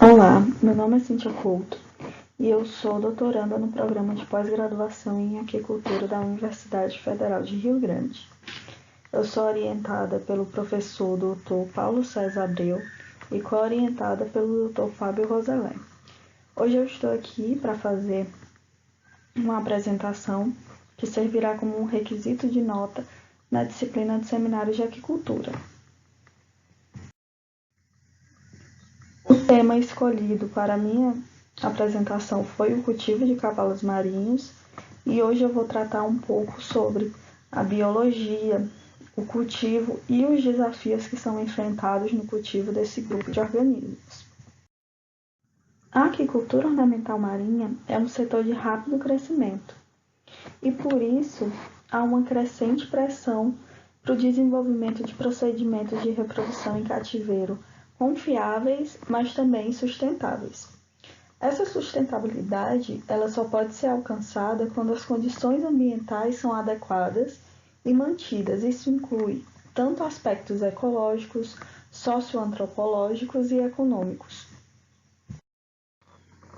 Olá, meu nome é Cíntia Couto e eu sou doutoranda no programa de pós-graduação em Aquicultura da Universidade Federal de Rio Grande. Eu sou orientada pelo professor Dr. Paulo César Abreu e co-orientada pelo Dr. Fábio Roselé. Hoje eu estou aqui para fazer uma apresentação que servirá como um requisito de nota na disciplina de Seminários de Aquicultura. O tema escolhido para a minha apresentação foi o cultivo de cavalos marinhos e hoje eu vou tratar um pouco sobre a biologia, o cultivo e os desafios que são enfrentados no cultivo desse grupo de organismos. A aquicultura ornamental marinha é um setor de rápido crescimento e, por isso, há uma crescente pressão para o desenvolvimento de procedimentos de reprodução em cativeiro confiáveis, mas também sustentáveis. Essa sustentabilidade ela só pode ser alcançada quando as condições ambientais são adequadas e mantidas. Isso inclui tanto aspectos ecológicos, socioantropológicos e econômicos.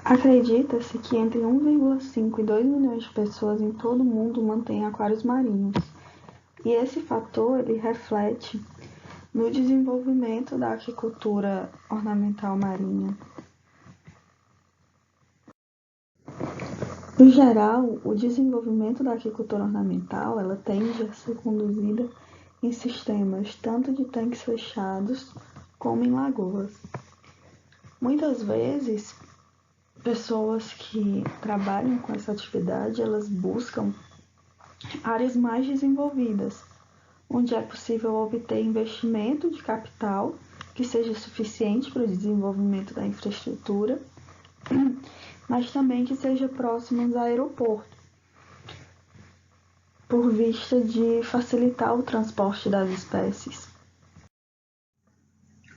Acredita-se que entre 1,5 e 2 milhões de pessoas em todo o mundo mantêm aquários marinhos. E esse fator ele reflete no desenvolvimento da aquicultura ornamental marinha. Em geral, o desenvolvimento da aquicultura ornamental ela tende a ser conduzida em sistemas tanto de tanques fechados como em lagoas. Muitas vezes, pessoas que trabalham com essa atividade, elas buscam áreas mais desenvolvidas, onde é possível obter investimento de capital que seja suficiente para o desenvolvimento da infraestrutura, mas também que seja próximos a aeroporto, por vista de facilitar o transporte das espécies.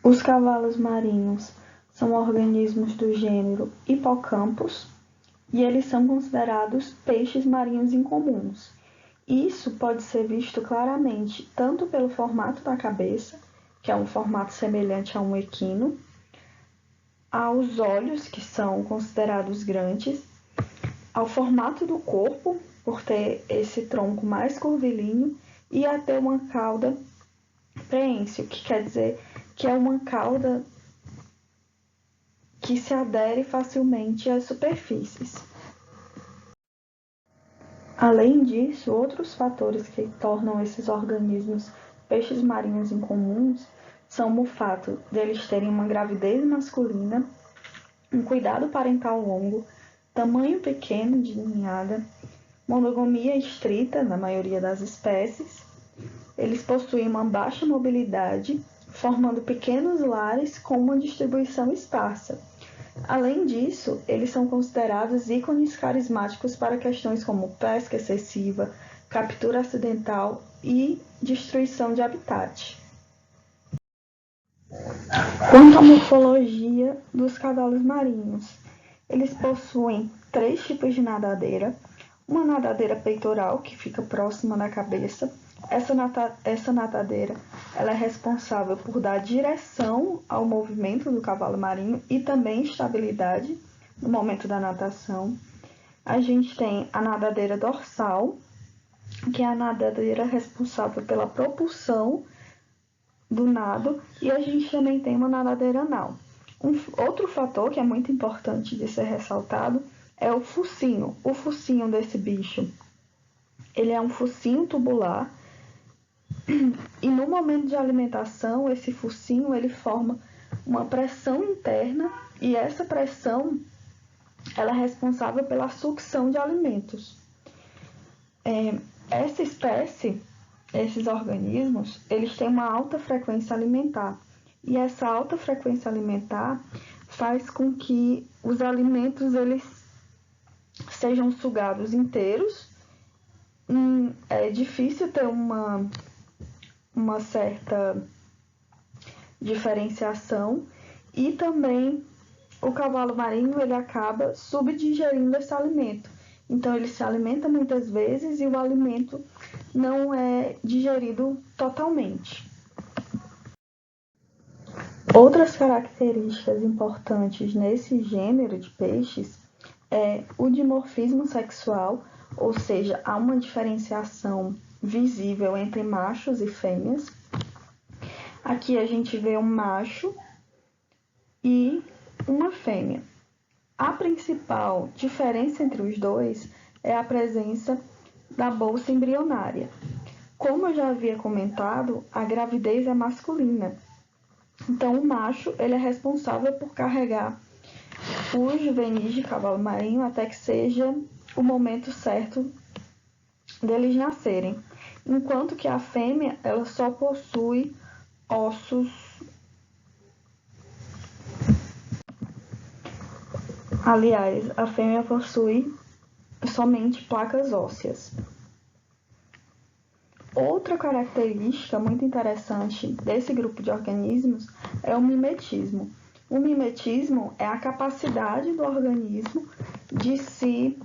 Os cavalos marinhos são organismos do gênero Hippocampus e eles são considerados peixes marinhos incomuns. Isso pode ser visto claramente tanto pelo formato da cabeça, que é um formato semelhante a um equino, aos olhos, que são considerados grandes, ao formato do corpo, por ter esse tronco mais curvilíneo, e a ter uma cauda preênsil, que quer dizer que é uma cauda que se adere facilmente às superfícies. Além disso, outros fatores que tornam esses organismos peixes marinhos incomuns são o fato de eles terem uma gravidez masculina, um cuidado parental longo, tamanho pequeno de ninhada, monogamia estrita na maioria das espécies. Eles possuem uma baixa mobilidade, formando pequenos lares com uma distribuição esparsa. Além disso, eles são considerados ícones carismáticos para questões como pesca excessiva, captura acidental e destruição de habitat. Quanto à morfologia dos cavalos marinhos, eles possuem 3 tipos de nadadeira. Uma nadadeira peitoral, que fica próxima da cabeça. Essa nadadeira ela é responsável por dar direção ao movimento do cavalo marinho e também estabilidade no momento da natação. A gente tem a nadadeira dorsal, que é a nadadeira responsável pela propulsão do nado, e a gente também tem uma nadadeira anal. Outro fator que é muito importante de ser ressaltado é o focinho. O focinho desse bicho, ele é um focinho tubular e no momento de alimentação, esse focinho ele forma uma pressão interna e essa pressão ela é responsável pela sucção de alimentos. Essa espécie, esses organismos, eles têm uma alta frequência alimentar e essa alta frequência alimentar faz com que os alimentos eles sejam sugados inteiros. É difícil ter uma certa diferenciação e também o cavalo marinho ele acaba subdigerindo esse alimento. Então ele se alimenta muitas vezes e o alimento não é digerido totalmente. Outras características importantes nesse gênero de peixes é o dimorfismo sexual, ou seja, há uma diferenciação visível entre machos e fêmeas. Aqui a gente vê um macho e uma fêmea. A principal diferença entre os dois é a presença da bolsa embrionária. Como eu já havia comentado, a gravidez é masculina. Então, o macho ele é responsável por carregar os juvenis de cavalo marinho até que seja o momento certo deles nascerem. Enquanto que a fêmea ela só possui ossos. Aliás, a fêmea possui somente placas ósseas. Outra característica muito interessante desse grupo de organismos é o mimetismo. O mimetismo é a capacidade do organismo de se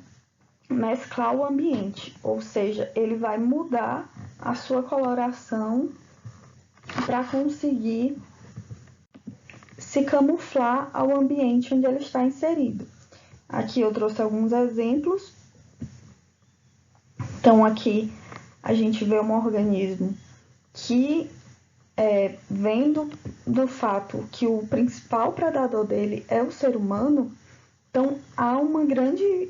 mesclar ao ambiente, ou seja, ele vai mudar a sua coloração para conseguir se camuflar ao ambiente onde ele está inserido. Aqui eu trouxe alguns exemplos. Então, aqui a gente vê um organismo que, vendo do fato que o principal predador dele é o ser humano, então há uma grande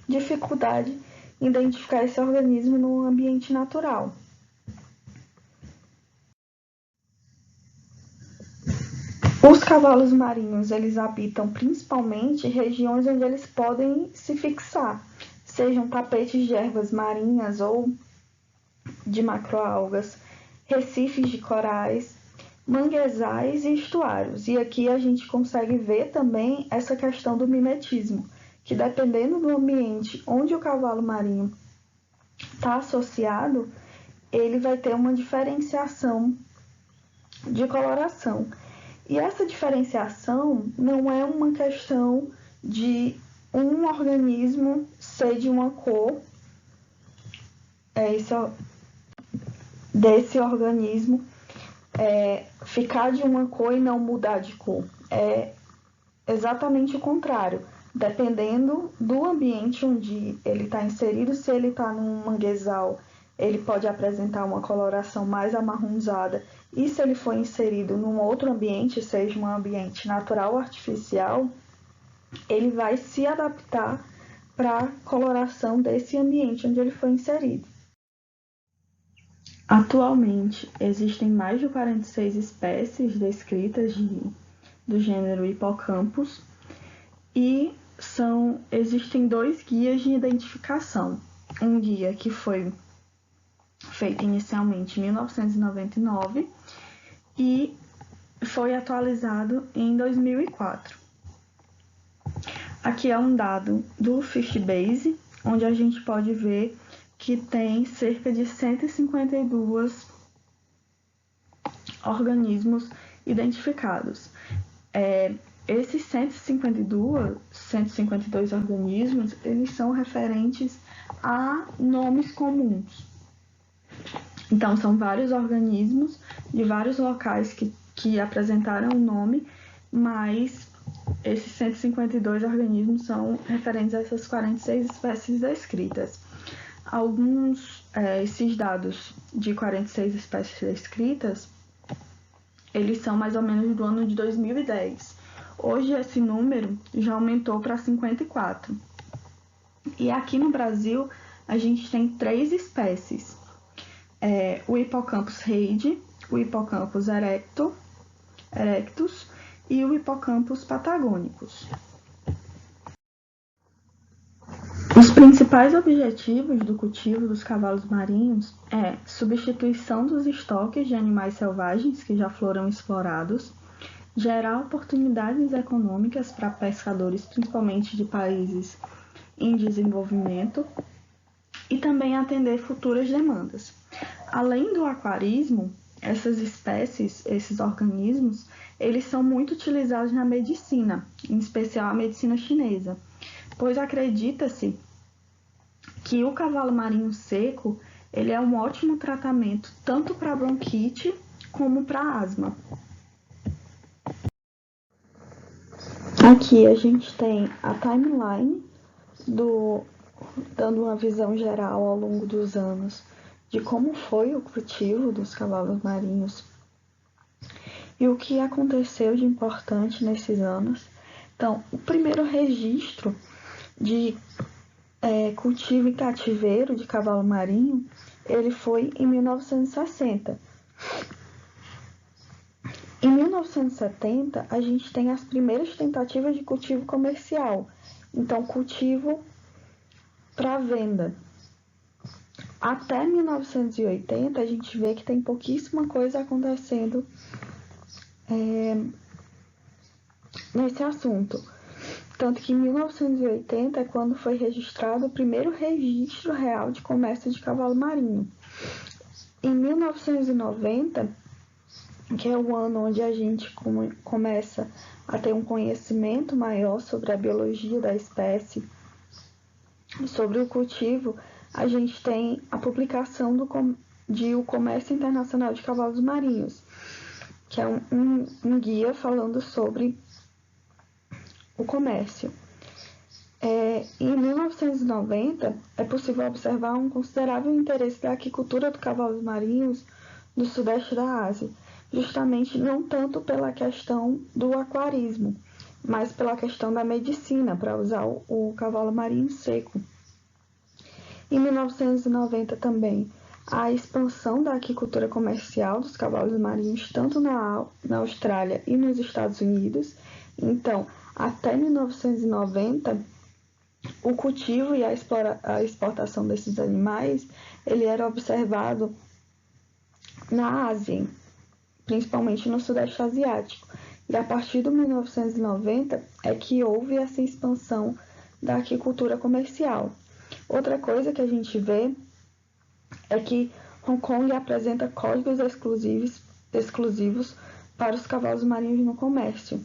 dificuldade em identificar esse organismo no ambiente natural. Os cavalos marinhos, eles habitam principalmente regiões onde eles podem se fixar, sejam tapetes de ervas marinhas ou de macroalgas, recifes de corais, manguezais e estuários. E aqui a gente consegue ver também essa questão do mimetismo, que dependendo do ambiente onde o cavalo marinho está associado, ele vai ter uma diferenciação de coloração. E essa diferenciação não é uma questão de um organismo ser de uma cor, desse organismo ficar de uma cor e não mudar de cor. É exatamente o contrário. Dependendo do ambiente onde ele está inserido, se ele está num manguezal, ele pode apresentar uma coloração mais amarronzada. E se ele for inserido num outro ambiente, seja um ambiente natural ou artificial, ele vai se adaptar para a coloração desse ambiente onde ele foi inserido. Atualmente, existem mais de 46 espécies descritas do gênero Hippocampus e existem 2 guias de identificação. Um guia que foi feito inicialmente em 1999 e foi atualizado em 2004. Aqui é um dado do FishBase, onde a gente pode ver que tem cerca de 152 organismos identificados. Esses 152 organismos, eles são referentes a nomes comuns. Então, são vários organismos de vários locais que apresentaram o nome, mas esses 152 organismos são referentes a essas 46 espécies descritas. Esses dados de 46 espécies descritas, eles são mais ou menos do ano de 2010. Hoje esse número já aumentou para 54. E aqui no Brasil a gente tem 3 espécies. O Hippocampus reide, o Hippocampus erectus e o Hippocampus patagônicus. Os principais objetivos do cultivo dos cavalos marinhos é substituição dos estoques de animais selvagens que já foram explorados, gerar oportunidades econômicas para pescadores, principalmente de países em desenvolvimento, e também atender futuras demandas. Além do aquarismo, essas espécies, esses organismos, eles são muito utilizados na medicina, em especial a medicina chinesa, pois acredita-se que o cavalo marinho seco ele é um ótimo tratamento tanto para bronquite como para asma. Aqui a gente tem a timeline dando uma visão geral ao longo dos anos de como foi o cultivo dos cavalos marinhos e o que aconteceu de importante nesses anos. Então, o primeiro registro de cultivo e cativeiro de cavalo marinho, ele foi em 1960. Em 1970, a gente tem as primeiras tentativas de cultivo comercial. Então, cultivo para venda. Até 1980, a gente vê que tem pouquíssima coisa acontecendo nesse assunto. Tanto que em 1980 é quando foi registrado o primeiro registro real de comércio de cavalo marinho. Em 1990, que é o ano onde a gente começa a ter um conhecimento maior sobre a biologia da espécie, sobre o cultivo, a gente tem a publicação de O Comércio Internacional de Cavalos Marinhos, que é um guia falando sobre o comércio. Em 1990, é possível observar um considerável interesse da aquicultura de cavalos marinhos do sudeste da Ásia, justamente não tanto pela questão do aquarismo, mas pela questão da medicina, para usar o cavalo marinho seco. Em 1990 também, a expansão da aquicultura comercial dos cavalos marinhos, tanto na Austrália e nos Estados Unidos. Então, até 1990, o cultivo e a exportação desses animais, ele era observado na Ásia, principalmente no Sudeste Asiático. E a partir de 1990 é que houve essa expansão da aquicultura comercial. Outra coisa que a gente vê é que Hong Kong apresenta códigos exclusivos para os cavalos marinhos no comércio.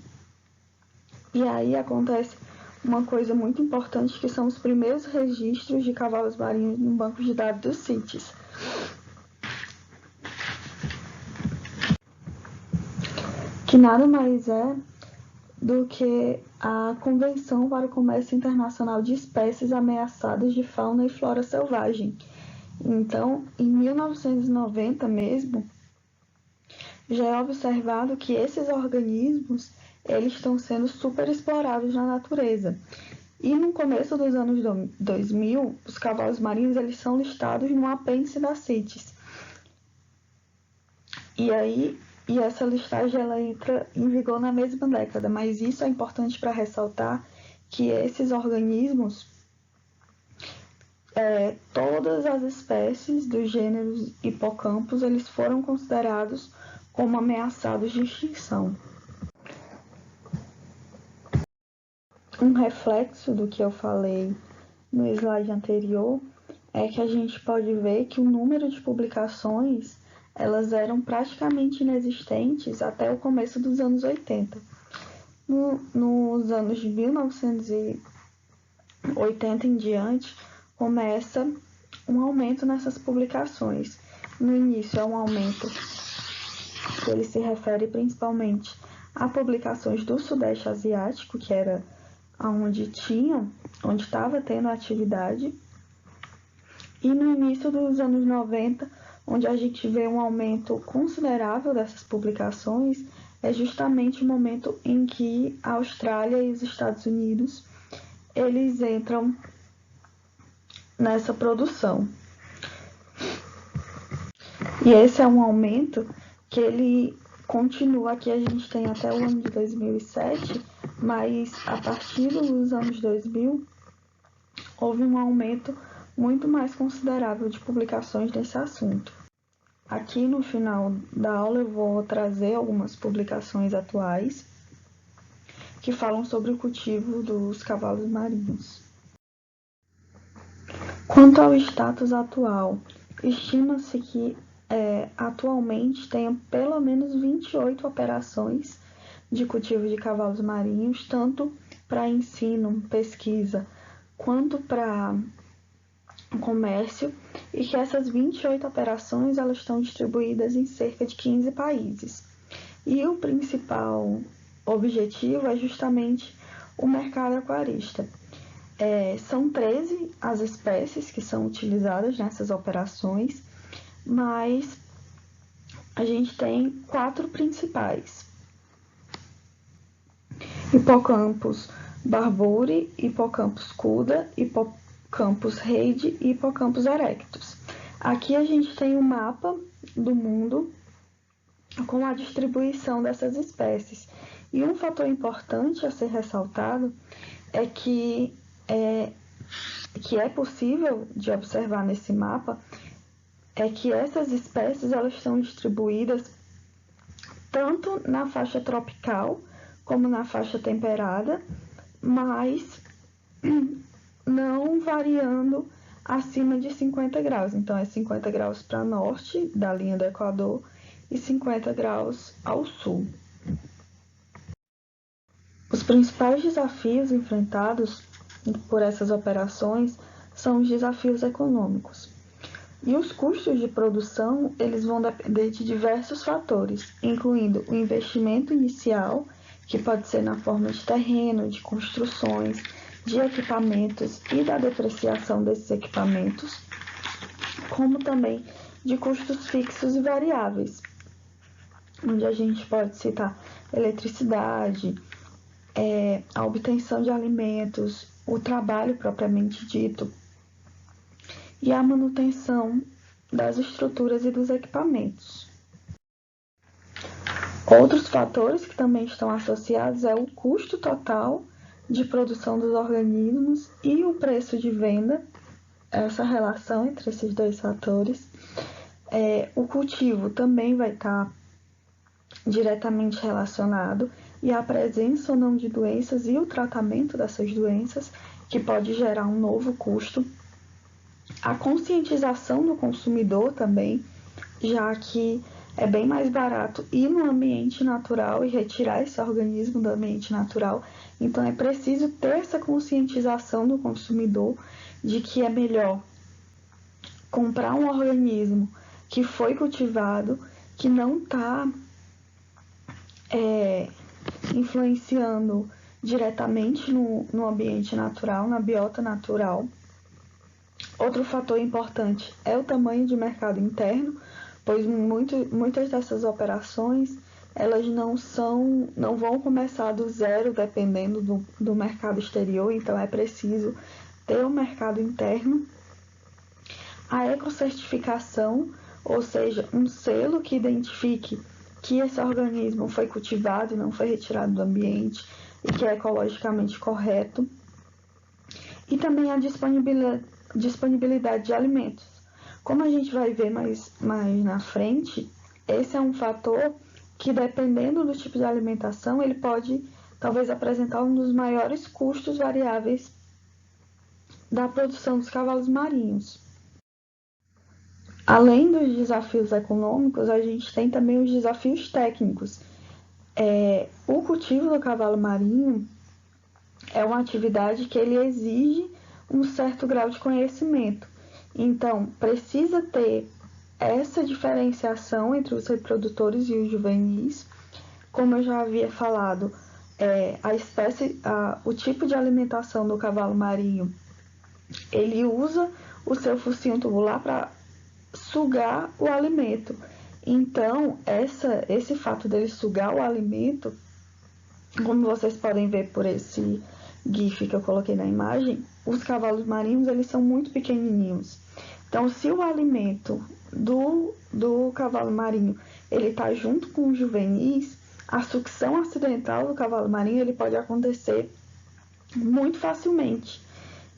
E aí acontece uma coisa muito importante, que são os primeiros registros de cavalos marinhos no banco de dados dos CITES. Que nada mais é do que a Convenção para o Comércio Internacional de Espécies Ameaçadas de Fauna e Flora Selvagem. Então, em 1990 mesmo, já é observado que esses organismos eles estão sendo super explorados na natureza. E no começo dos anos 2000, os cavalos marinhos eles são listados no apêndice da CITES. E essa listagem ela entra em vigor na mesma década, mas isso é importante para ressaltar que esses organismos, todas as espécies dos gêneros Hippocampus, eles foram considerados como ameaçados de extinção. Um reflexo do que eu falei no slide anterior é que a gente pode ver que o número de publicações elas eram praticamente inexistentes até o começo dos anos 80. Nos anos de 1980 em diante, começa um aumento nessas publicações. No início é um aumento que ele se refere principalmente a publicações do Sudeste Asiático, que era onde estava tendo atividade, e no início dos anos 90, onde a gente vê um aumento considerável dessas publicações, é justamente o momento em que a Austrália e os Estados Unidos eles entram nessa produção. E esse é um aumento que ele continua, aqui a gente tem até o ano de 2007, mas a partir dos anos 2000 houve um aumento muito mais considerável de publicações nesse assunto. Aqui no final da aula eu vou trazer algumas publicações atuais que falam sobre o cultivo dos cavalos marinhos. Quanto ao status atual, estima-se que atualmente tenham pelo menos 28 operações de cultivo de cavalos marinhos, tanto para ensino, pesquisa, quanto para comércio, e que essas 28 operações elas estão distribuídas em cerca de 15 países. E o principal objetivo é justamente o mercado aquarista. São 13 as espécies que são utilizadas nessas operações, mas a gente tem 4 principais: Hippocampus barburi, Hippocampus cuda, Hippocampus reide e Hippocampus erectus. Aqui a gente tem um mapa do mundo com a distribuição dessas espécies. E um fator importante a ser ressaltado é que é possível de observar nesse mapa é que essas espécies elas estão distribuídas tanto na faixa tropical como na faixa temperada, mas não variando acima de 50 graus. Então, é 50 graus para norte da linha do Equador e 50 graus ao sul. Os principais desafios enfrentados por essas operações são os desafios econômicos. E os custos de produção, eles vão depender de diversos fatores, incluindo o investimento inicial, que pode ser na forma de terreno, de construções, de equipamentos e da depreciação desses equipamentos, como também de custos fixos e variáveis, onde a gente pode citar eletricidade, a obtenção de alimentos, o trabalho propriamente dito e a manutenção das estruturas e dos equipamentos. Outros fatores que também estão associados é o custo total de produção dos organismos e o preço de venda, essa relação entre esses dois fatores. O cultivo também vai estar diretamente relacionado e a presença ou não de doenças e o tratamento dessas doenças, que pode gerar um novo custo. A conscientização do consumidor também, já que é bem mais barato ir no ambiente natural e retirar esse organismo do ambiente natural. Então, é preciso ter essa conscientização do consumidor de que é melhor comprar um organismo que foi cultivado, que não está influenciando diretamente no ambiente natural, na biota natural. Outro fator importante é o tamanho de mercado interno, pois muitas dessas operações elas não vão começar do zero dependendo do mercado exterior, então é preciso ter um mercado interno. A ecossertificação, ou seja, um selo que identifique que esse organismo foi cultivado e não foi retirado do ambiente e que é ecologicamente correto. E também a disponibilidade de alimentos. Como a gente vai ver mais na frente, esse é um fator que, dependendo do tipo de alimentação, ele pode talvez apresentar um dos maiores custos variáveis da produção dos cavalos marinhos. Além dos desafios econômicos, a gente tem também os desafios técnicos. O cultivo do cavalo marinho é uma atividade que ele exige um certo grau de conhecimento. Então, precisa ter essa diferenciação entre os reprodutores e os juvenis. Como eu já havia falado, o tipo de alimentação do cavalo marinho, ele usa o seu focinho tubular para sugar o alimento. Então, esse fato dele sugar o alimento, como vocês podem ver por esse GIF que eu coloquei na imagem, os cavalos marinhos eles são muito pequenininhos. Então, se o alimento do cavalo marinho ele está junto com os juvenis, a sucção acidental do cavalo marinho ele pode acontecer muito facilmente.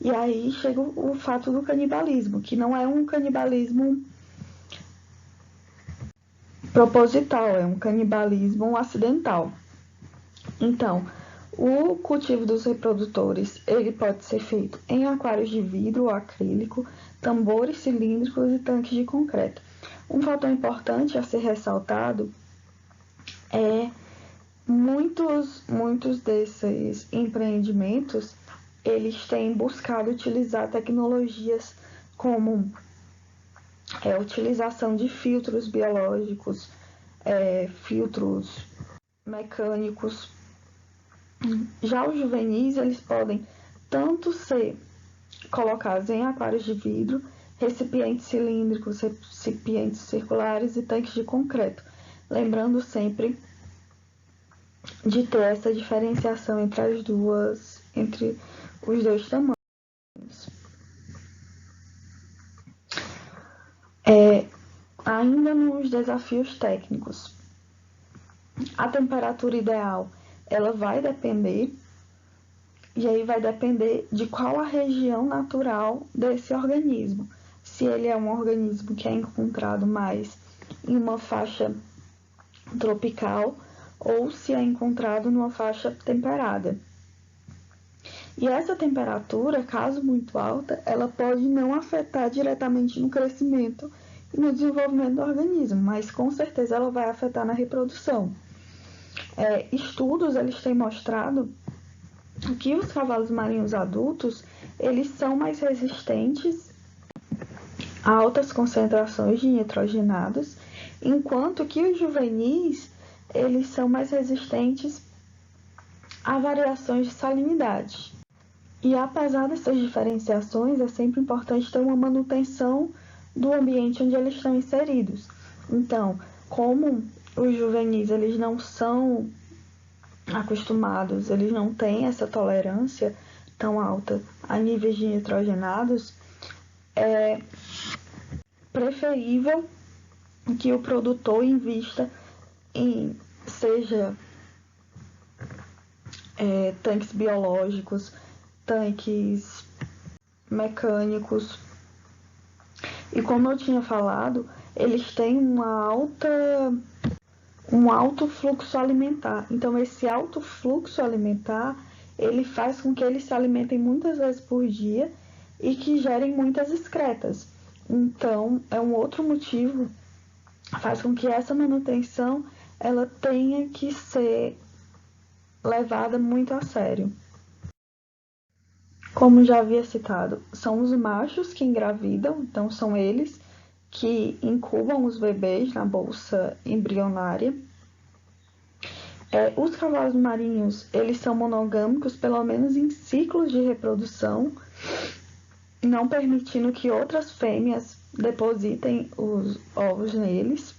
E aí chega o fato do canibalismo, que não é um canibalismo proposital, é um canibalismo acidental. Então, o cultivo dos reprodutores ele pode ser feito em aquários de vidro ou acrílico, tambores cilíndricos e tanques de concreto. Um fator importante a ser ressaltado é muitos desses empreendimentos eles têm buscado utilizar tecnologias como a utilização de filtros biológicos, filtros mecânicos, Já os juvenis, eles podem tanto ser colocados em aquários de vidro, recipientes cilíndricos, recipientes circulares e tanques de concreto. Lembrando sempre de ter essa diferenciação entre os dois tamanhos. Ainda nos desafios técnicos, a temperatura ideal, ela vai depender, e aí vai depender de qual a região natural desse organismo. Se ele é um organismo que é encontrado mais em uma faixa tropical ou se é encontrado numa faixa temperada. E essa temperatura, caso muito alta, ela pode não afetar diretamente no crescimento e no desenvolvimento do organismo, mas com certeza ela vai afetar na reprodução. Estudos eles têm mostrado que os cavalos marinhos adultos eles são mais resistentes a altas concentrações de nitrogenados, enquanto que os juvenis eles são mais resistentes a variações de salinidade. E apesar dessas diferenciações, é sempre importante ter uma manutenção do ambiente onde eles estão inseridos. Então, como os juvenis eles não são acostumados, eles não têm essa tolerância tão alta a níveis de nitrogenados, é preferível que o produtor invista em seja tanques biológicos, tanques mecânicos. E como eu tinha falado, eles têm um alto fluxo alimentar. Então, esse alto fluxo alimentar, ele faz com que eles se alimentem muitas vezes por dia e que gerem muitas excretas. Então, é um outro motivo, faz com que essa manutenção ela tenha que ser levada muito a sério. Como já havia citado, são os machos que engravidam, então são eles que incubam os bebês na bolsa embrionária. Os cavalos marinhos, eles são monogâmicos, pelo menos em ciclos de reprodução, não permitindo que outras fêmeas depositem os ovos neles.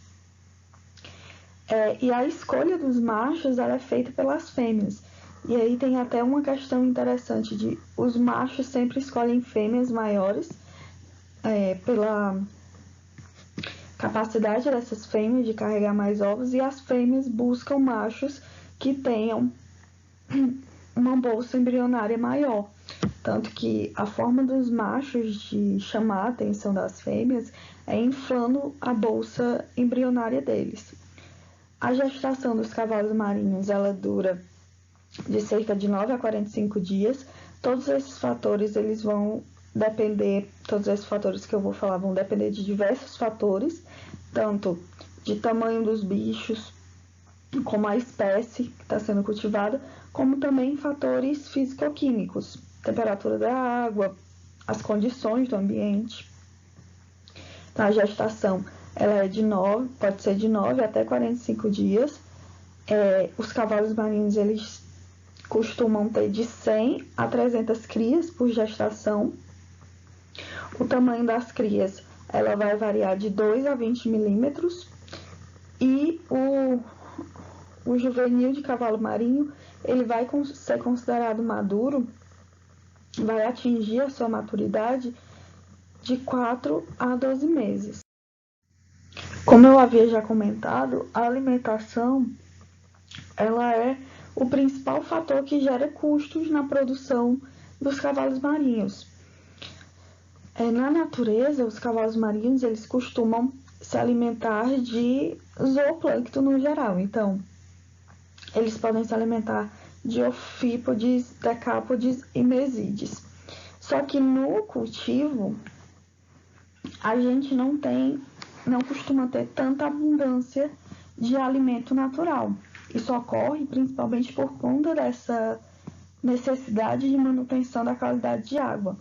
E a escolha dos machos ela é feita pelas fêmeas. E aí tem até uma questão interessante de os machos sempre escolhem fêmeas maiores pela capacidade dessas fêmeas de carregar mais ovos, e as fêmeas buscam machos que tenham uma bolsa embrionária maior. Tanto que a forma dos machos de chamar a atenção das fêmeas é inflando a bolsa embrionária deles. A gestação dos cavalos marinhos ela dura de cerca de 9 a 45 dias. Todos esses fatores eles vão depender, todos esses fatores que eu vou falar vão depender de diversos fatores, tanto de tamanho dos bichos, como a espécie que está sendo cultivada, como também fatores físico-químicos, temperatura da água, as condições do ambiente. Então, a gestação ela pode ser de 9 até 45 dias. Os cavalos marinhos eles costumam ter de 100 a 300 crias por gestação. O tamanho das crias ela vai variar de 2 a 20 milímetros. E o juvenil de cavalo marinho ele vai ser considerado maduro, vai atingir a sua maturidade de 4 a 12 meses. Como eu havia já comentado, a alimentação ela é o principal fator que gera custos na produção dos cavalos marinhos. Na natureza, os cavalos marinhos eles costumam se alimentar de zooplâncton no geral. Então, eles podem se alimentar de ofípodes, decápodes e mesídeos. Só que no cultivo, a gente não costuma ter tanta abundância de alimento natural. Isso ocorre principalmente por conta dessa necessidade de manutenção da qualidade de água.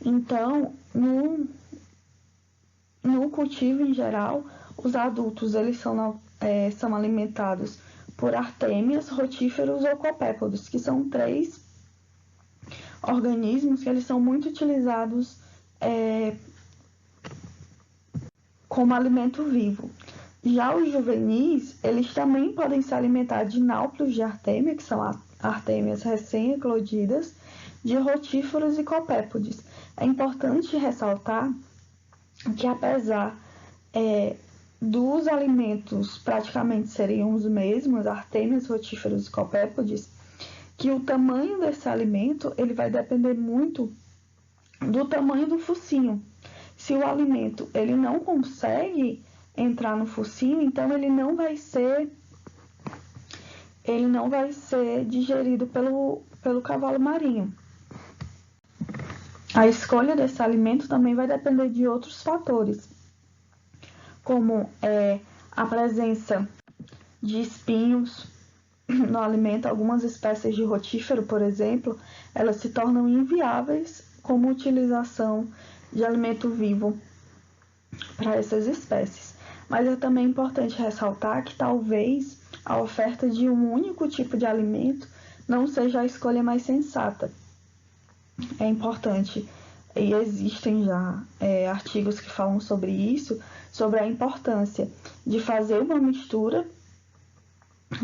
Então, no cultivo em geral, os adultos eles são alimentados por artêmias, rotíferos ou copépodes, que são 3 organismos que eles são muito utilizados como alimento vivo. Já os juvenis, eles também podem se alimentar de náuplios de artêmia, que são artêmias recém-eclodidas, de rotíferos e copépodes. É importante ressaltar que, apesar dos alimentos praticamente serem os mesmos, artêmias, rotíferos e copépodes, que o tamanho desse alimento ele vai depender muito do tamanho do focinho. Se o alimento ele não consegue entrar no focinho, então ele não vai ser digerido pelo cavalo marinho. A escolha desse alimento também vai depender de outros fatores, como a presença de espinhos no alimento. Algumas espécies de rotífero, por exemplo, elas se tornam inviáveis como utilização de alimento vivo para essas espécies. Mas é também importante ressaltar que talvez a oferta de um único tipo de alimento não seja a escolha mais sensata. É importante, e existem já artigos que falam sobre isso, sobre a importância de fazer uma mistura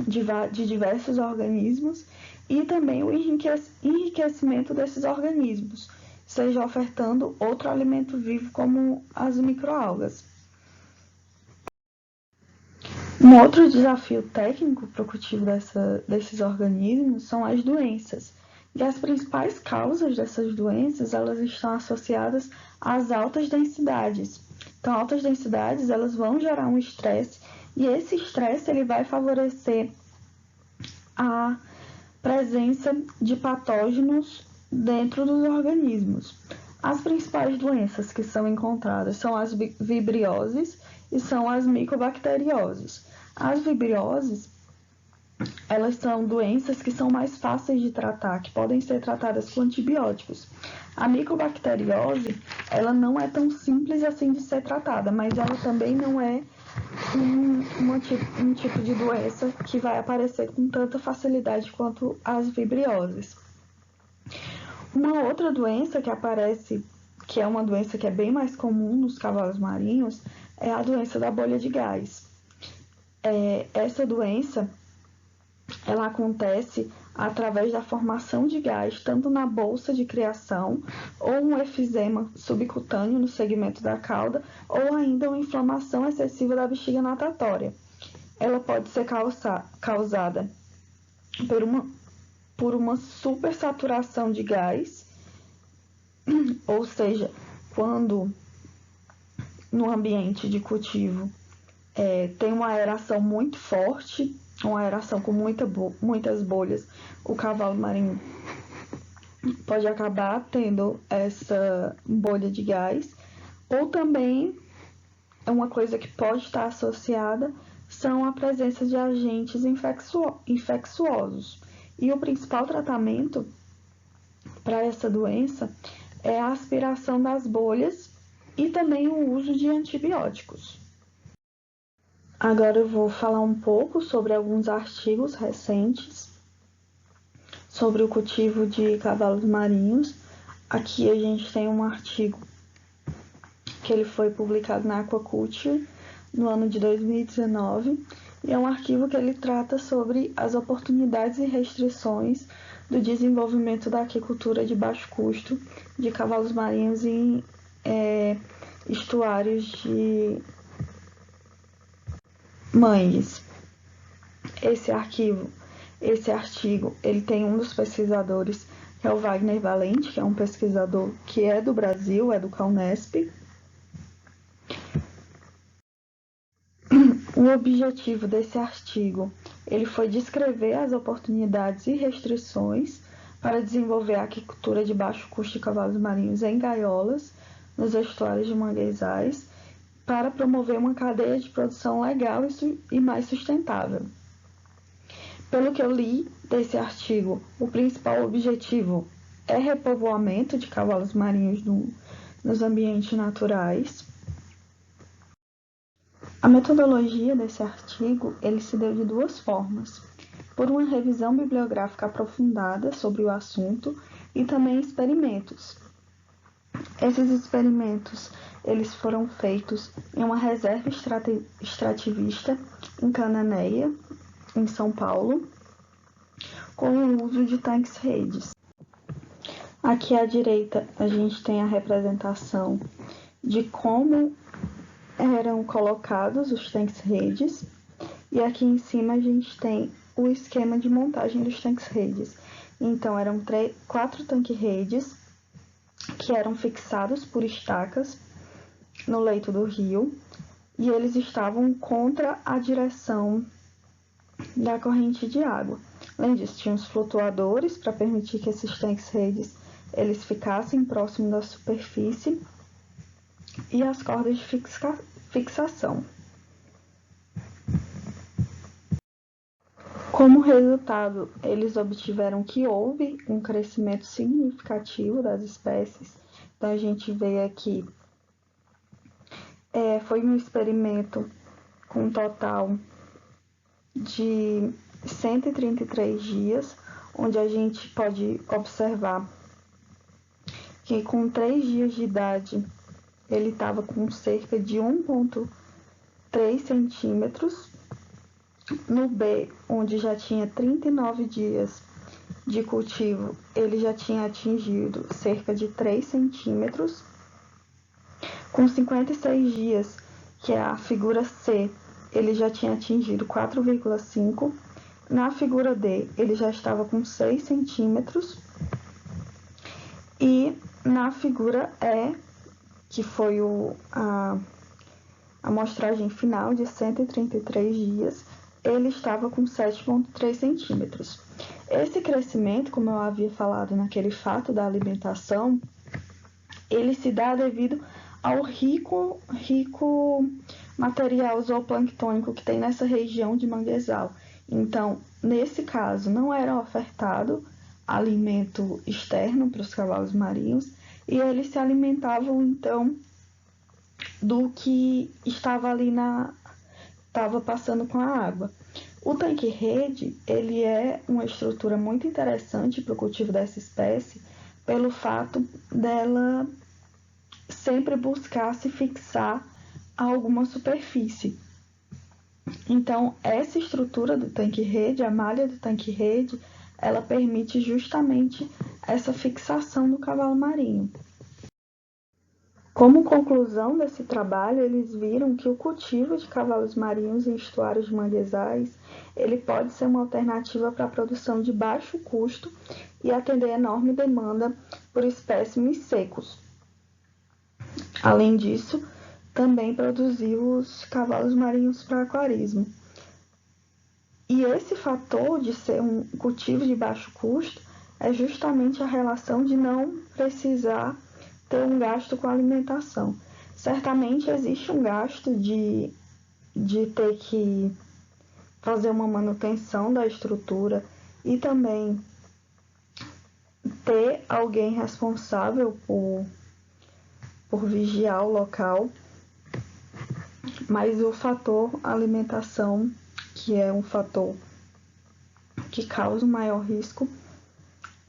de diversos organismos e também o enriquecimento desses organismos, seja ofertando outro alimento vivo como as microalgas. Um outro desafio técnico para o cultivo desses organismos são as doenças. E as principais causas dessas doenças, elas estão associadas às altas densidades. Então, altas densidades, elas vão gerar um estresse, e esse estresse ele vai favorecer a presença de patógenos dentro dos organismos. As principais doenças que são encontradas são as vibrioses e são as micobacterioses. As vibrioses, elas são doenças que são mais fáceis de tratar, que podem ser tratadas com antibióticos. A micobacteriose, ela não é tão simples assim de ser tratada, mas ela também não é um tipo de doença que vai aparecer com tanta facilidade quanto as vibrioses. Uma outra doença que aparece, que é uma doença que é bem mais comum nos cavalos marinhos, é a doença da bolha de gás. Essa doença, ela acontece através da formação de gás, tanto na bolsa de criação, ou um efizema subcutâneo no segmento da cauda, ou ainda uma inflamação excessiva da bexiga natatória. Ela pode ser causada por uma supersaturação de gás, ou seja, quando no ambiente de cultivo tem uma aeração muito forte, uma aeração com muitas bolhas, o cavalo marinho pode acabar tendo essa bolha de gás. Ou também, uma coisa que pode estar associada são a presença de agentes infecciosos. E o principal tratamento para essa doença é a aspiração das bolhas e também o uso de antibióticos. Agora eu vou falar um pouco sobre alguns artigos recentes sobre o cultivo de cavalos marinhos. Aqui a gente tem um artigo que ele foi publicado na Aquaculture no ano de 2019, e é um artigo que ele trata sobre as oportunidades e restrições do desenvolvimento da aquicultura de baixo custo de cavalos marinhos em estuários de mangues. Esse artigo, ele tem um dos pesquisadores, que é o Wagner Valente, que é um pesquisador que é do Brasil, é do CAUNESP. O objetivo desse artigo, ele foi descrever as oportunidades e restrições para desenvolver a aquicultura de baixo custo de cavalos marinhos em gaiolas, nos estuários de manguezais, para promover uma cadeia de produção legal e mais sustentável. Pelo que eu li desse artigo, o principal objetivo é repovoamento de cavalos marinhos nos ambientes naturais. A metodologia desse artigo ele se deu de duas formas: por uma revisão bibliográfica aprofundada sobre o assunto e também experimentos. Esses experimentos eles foram feitos em uma reserva extrativista em Cananéia, em São Paulo, com o uso de tanques-redes. Aqui à direita a gente tem a representação de como eram colocados os tanques-redes e aqui em cima a gente tem o esquema de montagem dos tanques-redes. Então eram 4 tanques-redes que eram fixados por estacas no leito do rio e eles estavam contra a direção da corrente de água. Além disso, tinha os flutuadores para permitir que esses tanques-redes eles ficassem próximo da superfície e as cordas de fixação. Como resultado, eles obtiveram que houve um crescimento significativo das espécies. Então, a gente vê aqui, foi um experimento com um total de 133 dias, onde a gente pode observar que com 3 dias de idade ele estava com cerca de 1,3 centímetros. No B, onde já tinha 39 dias de cultivo, ele já tinha atingido cerca de 3 centímetros. Com 56 dias, que é a figura C, ele já tinha atingido 4,5. Na figura D, ele já estava com 6 centímetros. E na figura E, que foi a amostragem final de 133 dias, ele estava com 7,3 centímetros. Esse crescimento, como eu havia falado naquele fato da alimentação, ele se dá devido ao rico material zooplânctônico que tem nessa região de manguezal. Então, nesse caso, não era ofertado alimento externo para os cavalos marinhos e eles se alimentavam, então, do que estava ali estava passando com a água. O tanque-rede, ele é uma estrutura muito interessante para o cultivo dessa espécie, pelo fato dela sempre buscar se fixar a alguma superfície. Então, essa estrutura do tanque-rede, a malha do tanque-rede, ela permite justamente essa fixação do cavalo marinho. Como conclusão desse trabalho, eles viram que o cultivo de cavalos marinhos em estuários de manguezais, ele pode ser uma alternativa para a produção de baixo custo e atender a enorme demanda por espécimes secos. Além disso, também produziu os cavalos marinhos para aquarismo. E esse fator de ser um cultivo de baixo custo é justamente a relação de não precisar ter um gasto com alimentação. Certamente existe um gasto de ter que fazer uma manutenção da estrutura e também ter alguém responsável por vigiar o local, mas o fator alimentação, que é um fator que causa um maior risco,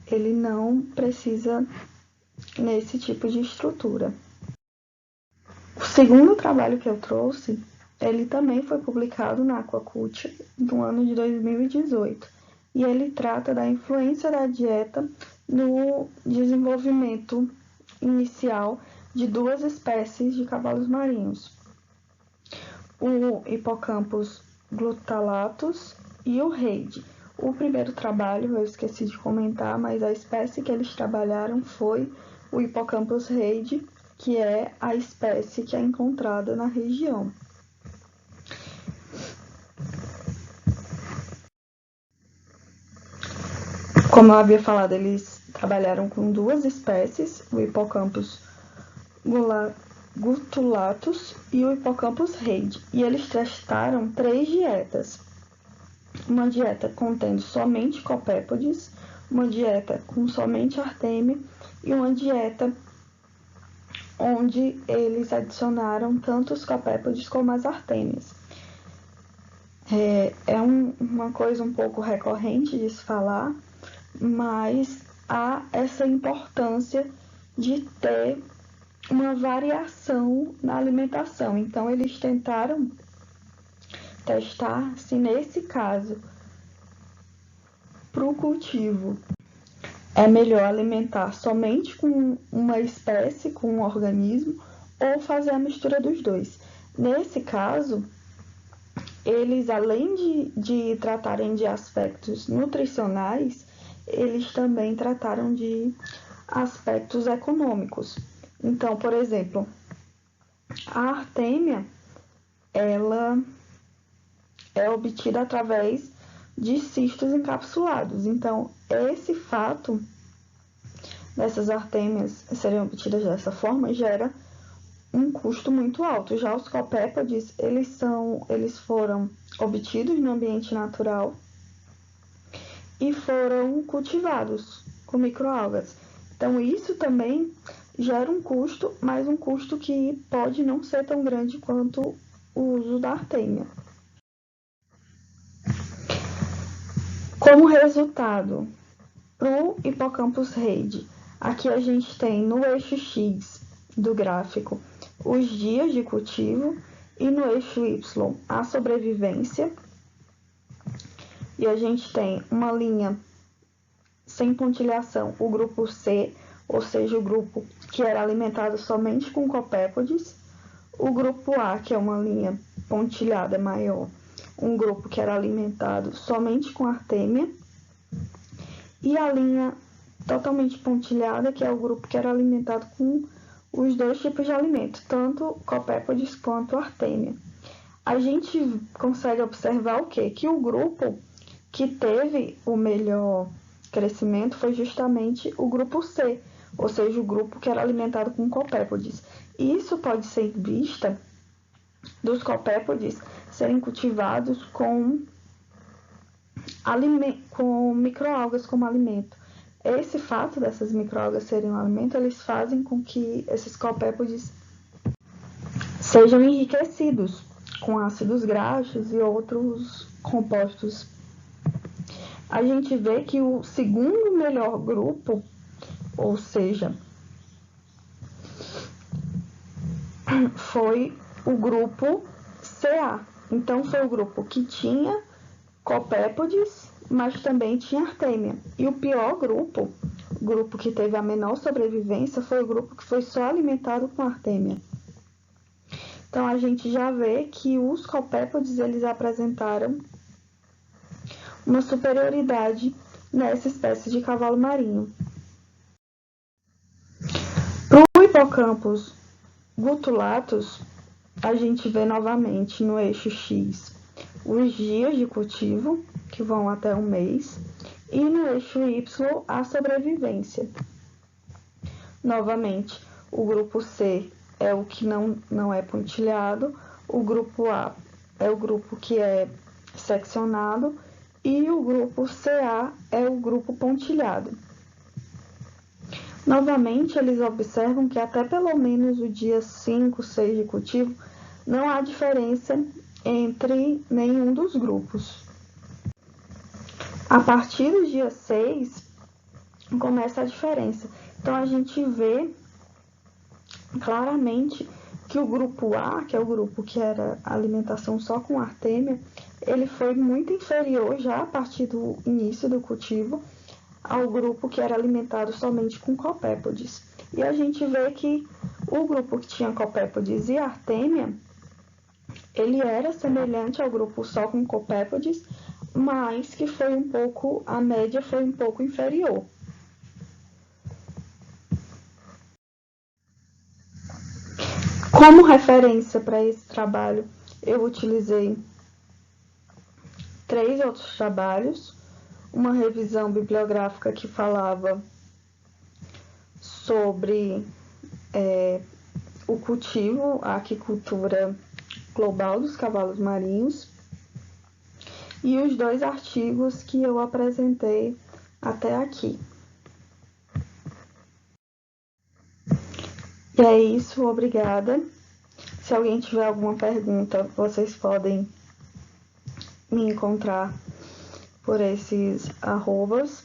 ele não precisa nesse tipo de estrutura. O segundo trabalho que eu trouxe, ele também foi publicado na Aquaculture no ano de 2018 e ele trata da influência da dieta no desenvolvimento inicial de 2 espécies de cavalos marinhos, o Hippocampus glutalatus e o reid. O primeiro trabalho eu esqueci de comentar, mas a espécie que eles trabalharam foi o Hippocampus reid, que é a espécie que é encontrada na região. Como eu havia falado, eles trabalharam com 2 espécies, o Hippocampus glutulatus e o Hippocampus reid, e eles testaram 3 dietas. Uma dieta contendo somente copépodes, uma dieta com somente artêmia e uma dieta onde eles adicionaram tanto os copépodes como as artêmias. Uma coisa um pouco recorrente de se falar, mas há essa importância de ter uma variação na alimentação. Então, eles tentaram testar se nesse caso, para o cultivo, é melhor alimentar somente com uma espécie, com um organismo, ou fazer a mistura dos dois. Nesse caso, eles, além de tratarem de aspectos nutricionais, eles também trataram de aspectos econômicos. Então, por exemplo, a artêmia, ela é obtida através de cistos encapsulados. Então, esse fato dessas artêmias serem obtidas dessa forma gera um custo muito alto. Já os copépodes, eles foram obtidos no ambiente natural e foram cultivados com microalgas. Então, isso também gera um custo, mas um custo que pode não ser tão grande quanto o uso da artêmia. Como resultado, para o hipocampus rede, aqui a gente tem no eixo X do gráfico os dias de cultivo e no eixo Y a sobrevivência. E a gente tem uma linha sem pontilhação, o grupo C, ou seja, o grupo que era alimentado somente com copépodes. O grupo A, que é uma linha pontilhada maior, um grupo que era alimentado somente com artêmia. E a linha totalmente pontilhada, que é o grupo que era alimentado com os dois tipos de alimento, tanto copépodes quanto artêmia. A gente consegue observar o quê? Que o grupo que teve o melhor crescimento foi justamente o grupo C, ou seja, o grupo que era alimentado com copépodes. E isso pode ser vista dos copépodes serem cultivados com microalgas como alimento. Esse fato dessas microalgas serem um alimento, eles fazem com que esses copépodes sejam enriquecidos com ácidos graxos e outros compostos. A gente vê que o segundo melhor grupo, ou seja, foi o grupo CA. Então, foi o grupo que tinha copépodes, mas também tinha artêmia. E o pior grupo, o grupo que teve a menor sobrevivência, foi o grupo que foi só alimentado com artêmia. Então, a gente já vê que os copépodes, eles apresentaram uma superioridade nessa espécie de cavalo marinho. Para o hipocampus gutulatus, a gente vê novamente no eixo X os dias de cultivo, que vão até um mês, e no eixo Y a sobrevivência. Novamente, o grupo C é o que não é pontilhado, o grupo A é o grupo que é seccionado e o grupo CA é o grupo pontilhado. Novamente, eles observam que até pelo menos o dia 5, 6 de cultivo, não há diferença entre nenhum dos grupos. A partir do dia 6, começa a diferença. Então, a gente vê claramente que o grupo A, que é o grupo que era alimentação só com artêmia, ele foi muito inferior já a partir do início do cultivo ao grupo que era alimentado somente com copépodes. E a gente vê que o grupo que tinha copépodes e artêmia, ele era semelhante ao grupo só com copépodes, mas que a média foi um pouco inferior. Como referência para esse trabalho, eu utilizei 3 outros trabalhos, uma revisão bibliográfica que falava sobre o cultivo, a aquicultura global dos cavalos marinhos, e os 2 artigos que eu apresentei até aqui. E é isso, obrigada. Se alguém tiver alguma pergunta, vocês podem me encontrar por esses arrobas.